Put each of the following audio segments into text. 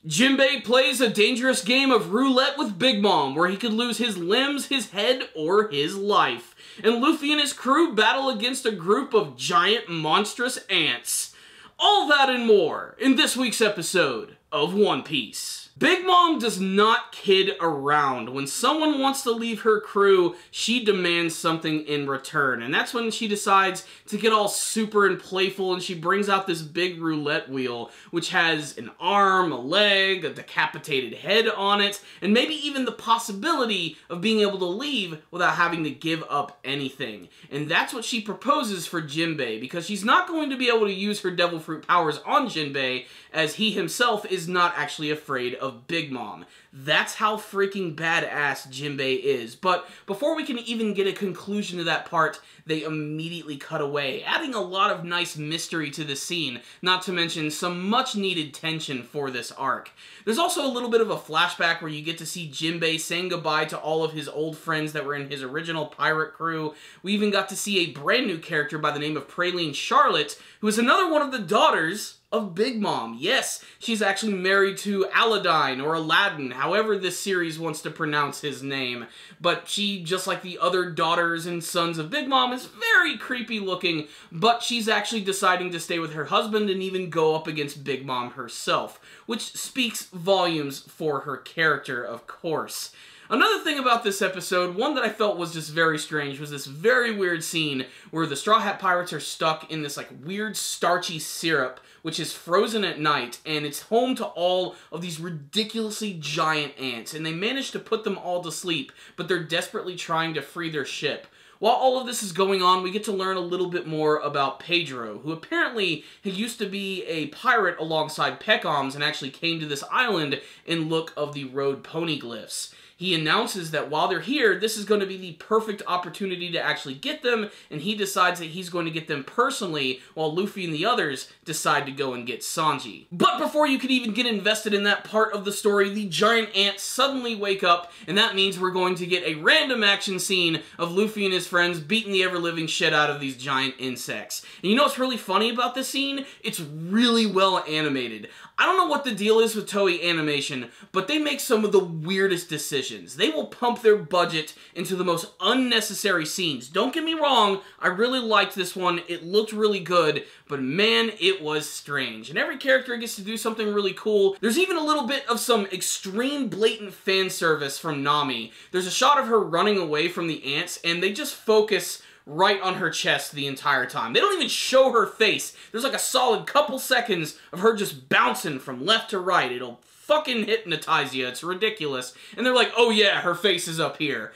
Jinbei plays a dangerous game of roulette with Big Mom, where he could lose his limbs, his head, or his life. And Luffy and his crew battle against a group of giant monstrous ants. All that and more in this week's episode of One Piece. Big Mom does not kid around. When someone wants to leave her crew, she demands something in return. And that's when she decides to get all super and playful, and she brings out this big roulette wheel, which has an arm, a leg, a decapitated head on it, and maybe even the possibility of being able to leave without having to give up anything. And that's what she proposes for Jinbei, because she's not going to be able to use her devil fruit powers on Jinbei, as he himself is not actually afraid of Big Mom. That's how freaking badass Jinbei is. But before we can even get a conclusion to that part, they immediately cut away, adding a lot of nice mystery to the scene, not to mention some much-needed tension for this arc. There's also a little bit of a flashback where you get to see Jinbei saying goodbye to all of his old friends that were in his original pirate crew. We even got to see a brand new character by the name of Praline Charlotte, who is another one of the daughters of Big Mom. Yes, she's actually married to Aladdin, or Aladdin, however this series wants to pronounce his name. But she, just like the other daughters and sons of Big Mom, is very creepy looking, but she's actually deciding to stay with her husband and even go up against Big Mom herself, which speaks volumes for her character, of course. Another thing about this episode, one that I felt was just very strange, was this very weird scene where the Straw Hat Pirates are stuck in this like weird starchy syrup, which is frozen at night, and it's home to all of these ridiculously giant ants, and they manage to put them all to sleep, but they're desperately trying to free their ship. While all of this is going on, we get to learn a little bit more about Pedro, who apparently he used to be a pirate alongside Peckhams and actually came to this island in look of the road Poneglyphs. He announces that while they're here, this is going to be the perfect opportunity to actually get them, and he decides that he's going to get them personally, while Luffy and the others decide to go and get Sanji. But before you can even get invested in that part of the story, the giant ants suddenly wake up, and that means we're going to get a random action scene of Luffy and his friends beating the ever-living shit out of these giant insects. And you know what's really funny about this scene? It's really well animated. I don't know what the deal is with Toei Animation, but they make some of the weirdest decisions. They will pump their budget into the most unnecessary scenes. Don't get me wrong, I really liked this one. It looked really good, but man, it was strange. And every character gets to do something really cool. There's even a little bit of some extreme blatant fan service from Nami. There's a shot of her running away from the ants, and they just focus right on her chest the entire time. They don't even show her face. There's like a solid couple seconds of her just bouncing from left to right. It'll fucking hypnotize you. It's ridiculous. And they're like, oh yeah, her face is up here.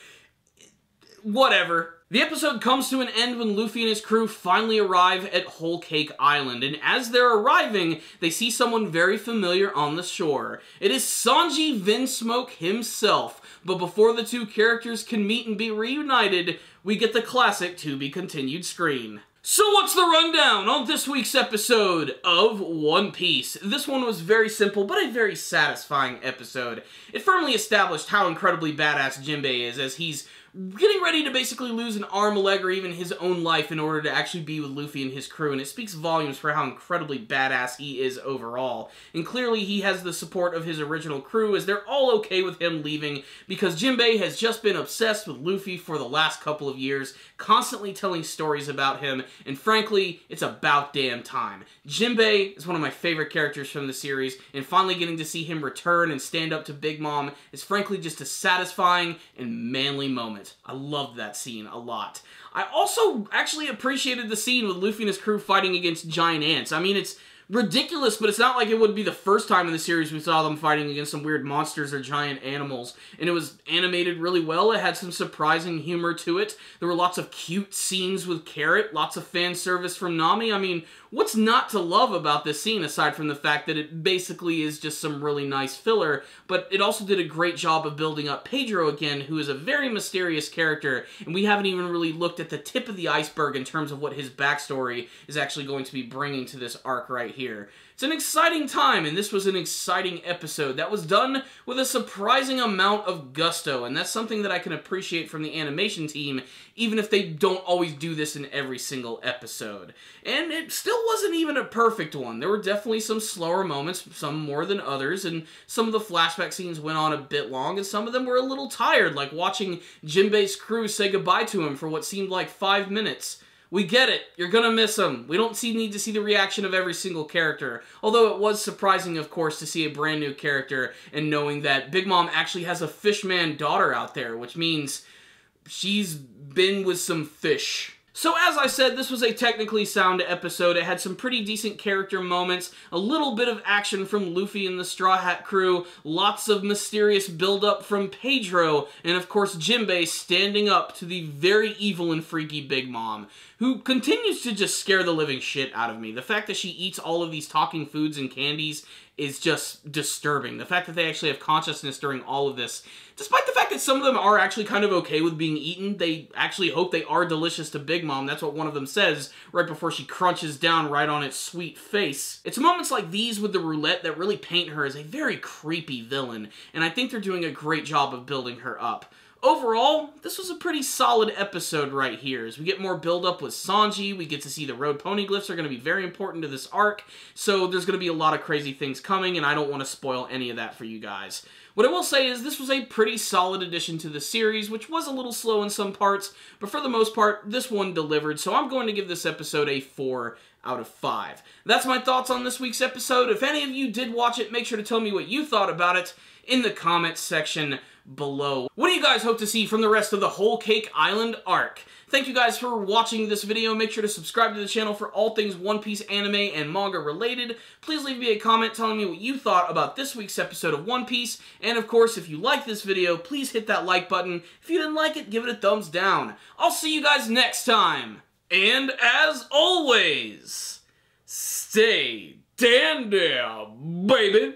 Whatever. The episode comes to an end when Luffy and his crew finally arrive at Whole Cake Island, and as they're arriving, they see someone very familiar on the shore. It is Sanji Vinsmoke himself, but before the two characters can meet and be reunited, we get the classic to be continued screen. So what's the rundown on this week's episode of One Piece? This one was very simple, but a very satisfying episode. It firmly established how incredibly badass Jinbei is, as he's getting ready to basically lose an arm, a leg, or even his own life in order to actually be with Luffy and his crew, and it speaks volumes for how incredibly badass he is overall. And clearly he has the support of his original crew, as they're all okay with him leaving, because Jinbei has just been obsessed with Luffy for the last couple of years, constantly telling stories about him, and frankly, it's about damn time. Jinbei is one of my favorite characters from the series, and finally getting to see him return and stand up to Big Mom is frankly just a satisfying and manly moment. I loved that scene a lot. I also actually appreciated the scene with Luffy and his crew fighting against giant ants. I mean, it's ridiculous, but it's not like it would be the first time in the series we saw them fighting against some weird monsters or giant animals. And it was animated really well. It had some surprising humor to it. There were lots of cute scenes with Carrot, lots of fan service from Nami. I mean, what's not to love about this scene, aside from the fact that it basically is just some really nice filler, but it also did a great job of building up Pedro again, who is a very mysterious character, and we haven't even really looked at the tip of the iceberg in terms of what his backstory is actually going to be bringing to this arc right here. here. It's an exciting time, and this was an exciting episode that was done with a surprising amount of gusto, and that's something that I can appreciate from the animation team, even if they don't always do this in every single episode. And it still wasn't even a perfect one. There were definitely some slower moments, some more than others, and some of the flashback scenes went on a bit long, and some of them were a little tired, like watching Jinbei's crew say goodbye to him for what seemed like 5 minutes. We get it. You're gonna miss him. We don't need to see the reaction of every single character. Although it was surprising, of course, to see a brand new character and knowing that Big Mom actually has a fishman daughter out there, which means she's been with some fish. So as I said, this was a technically sound episode. It had some pretty decent character moments, a little bit of action from Luffy and the Straw Hat crew, lots of mysterious build-up from Pedro, and of course Jinbei standing up to the very evil and freaky Big Mom, who continues to just scare the living shit out of me. The fact that she eats all of these talking foods and candies is just disturbing. The fact that they actually have consciousness during all of this, despite the fact that some of them are actually kind of okay with being eaten, they actually hope they are delicious to Big Mom. That's what one of them says right before she crunches down right on its sweet face. It's moments like these with the Roulette that really paint her as a very creepy villain, and I think they're doing a great job of building her up. Overall, this was a pretty solid episode right here. As we get more build-up with Sanji, we get to see the road poneglyphs are going to be very important to this arc, so there's going to be a lot of crazy things coming, and I don't want to spoil any of that for you guys. What I will say is this was a pretty solid addition to the series, which was a little slow in some parts, but for the most part, this one delivered, so I'm going to give this episode a 4 out of 5. That's my thoughts on this week's episode. If any of you did watch it, make sure to tell me what you thought about it in the comments section below. What do you guys hope to see from the rest of the Whole Cake Island arc? Thank you guys for watching this video. Make sure to subscribe to the channel for all things One Piece anime and manga related. Please leave me a comment telling me what you thought about this week's episode of One Piece. And of course, if you like this video, please hit that like button. If you didn't like it, give it a thumbs down. I'll see you guys next time. And as always, stay dandy, baby.